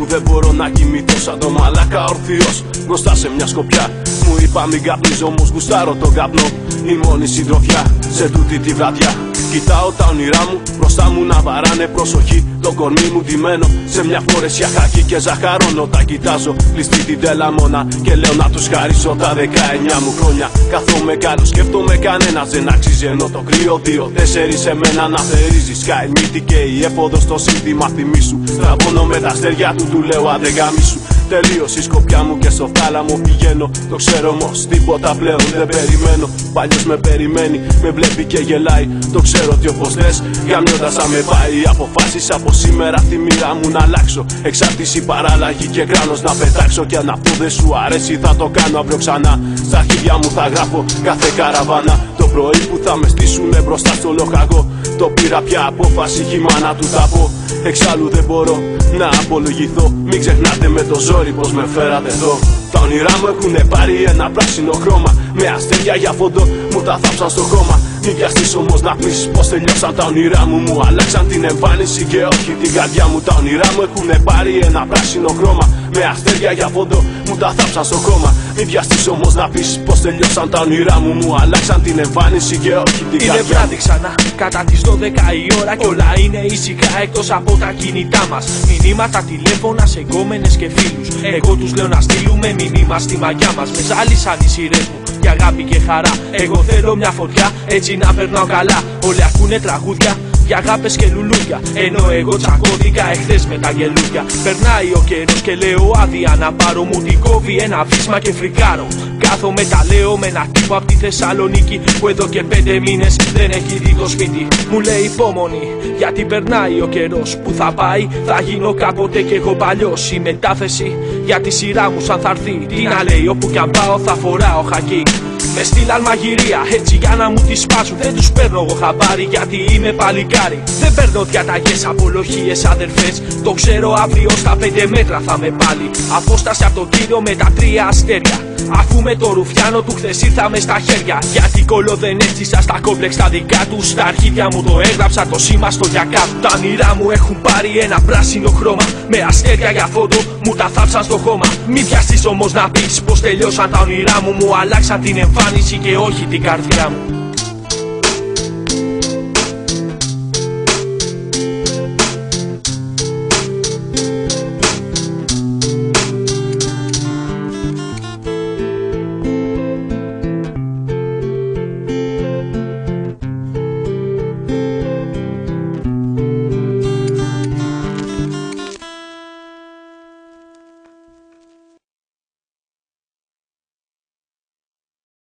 δεν μπορώ να κοιμηθώ σαν το μαλάκα ορθίος μπροστά σε μια σκοπιά. Μου είπα μην καπνίζω, όμως γουστάρω τον καπνό. Η μόνη συντροφιά σε τούτη τη βραδιά. Κοιτάω τα όνειρά μου μπροστά μου να βαράνε προσοχή. Το κορμί μου ντυμένο σε μια φορεσιά χακί και ζαχαρώνω. Τα κοιτάζω κλειστή την τελαμόνα και λέω να τους χαρίσω τα 19 μου χρόνια. Καθόμαι καλό, σκέφτομαι κανένας δεν αξίζει. Ενώ το κρύο 2-4 σε μένα να θερίζει. Σκάει μύτη και η έφοδο στο σύνθημα θυμίσου. Στραβώνω με τα αστέρια του λέω άντε γάμισου. Τελείωσε η σκοπιά μου και στο θάλαμο πηγαίνω. Το ξέρω όμως τίποτα πλέον δεν περιμένω. Παλιός με περιμένει, με βλέπει και γελάει. Το ξέρω ότι όπως λες γαμιώντας θα με πάει. Αποφάσισα από σήμερα τη μοίρα μου να αλλάξω. Εξάρτηση, παράλλαγη και κράνος να πετάξω. Και αν αυτό δεν σου αρέσει θα το κάνω αύριο ξανά. Στα αρχίδια μου θα γράφω κάθε καραβάνα. Το πρωί που θα με στήσουνε μπροστά στο λοχαγό. Το πήρα πια απόφαση, χυμά να του τα πω. Εξάλλου δεν μπορώ να απολογηθώ. Μην ξεχνάτε με το ζόρι πως με φέρατε εδώ. Τα όνειρά μου έχουνε πάρει ένα πράσινο χρώμα. Με αστέρια για φόντο μου τα θάψαν στο χώμα. Μην βιαστείς όμως να πεις πως τελειώσαν τα όνειρά μου. Μου αλλάξαν την εμφάνιση και όχι την καρδιά μου. Τα όνειρά μου έχουνε πάρει ένα πράσινο χρώμα. Με αστέρια για φόντο μου τα θάψαν στο χώμα. Μην βιαστείς όμως να πεις πως τελειώσαν τα όνειρά μου. Μου αλλάξαν την εμφάνιση και όχι την καρδιά μου. Είναι βράδυ ξανά, κατά τις 12 η ώρα κι όλα είναι ήσυχα εκτός από τα κινητά μας. Μηνύματα, τηλέφωνα σε γκόμενες και φίλους. Εγώ τους λέω να στείλουμε μηνύμα στη μαγιά μας. Με ζάλισαν οι σειρές μου για αγάπη και χαρά. Εγώ θέλω μια φωτιά έτσι να περνάω καλά. Όλοι ακούνε τραγούδια για αγάπες και λουλούδια. Ενώ εγώ τσακώθηκα εχθές με τα γελούδια. Περνάει ο καιρός και λέω άδεια να πάρω. Μου την κόβει ένα βίσμα και φρικάρω. Κάθομαι τα λέω με ένα τύπο από τη Θεσσαλονίκη που εδώ και 5 μήνες δεν έχει δει το σπίτι. Μου λέει υπόμονη γιατί περνάει ο καιρός. Που θα πάει θα γίνω κάποτε κι εγώ παλιός. Η μετάθεση για τη σειρά μου σαν θα έρθει. Τι να λέει, όπου κι αν πάω θα φοράω χακί. Με στείλαν μαγειρία έτσι για να μου τη σπάσουν. Δεν τους παίρνω εγώ χαμπάρι γιατί είμαι παλικάρι. Δεν παίρνω διαταγές, απολογίες αδερφές. Το ξέρω αύριο στα 5 μέτρα θα με πάλι. Απόσταση από τον κύριο με τα 3 αστέρια. Αφού με το ρουφιάνο του χθες ήρθαμε στα χέρια. Γιατί κόλλο δεν έστησα στα κόμπλεξ τα δικά του. Στα αρχίδια μου το έγραψα το σήμα στο γιακά του. Τα όνειρά μου έχουν πάρει ένα πράσινο χρώμα. Με αστέρια για φόντο μου τα θάψαν στο χώμα. Μην βιαστείς όμως να πεις πως τελειώσαν τα όνειρά μου. Μου αλλάξαν την εμφάνιση και όχι την καρδιά μου.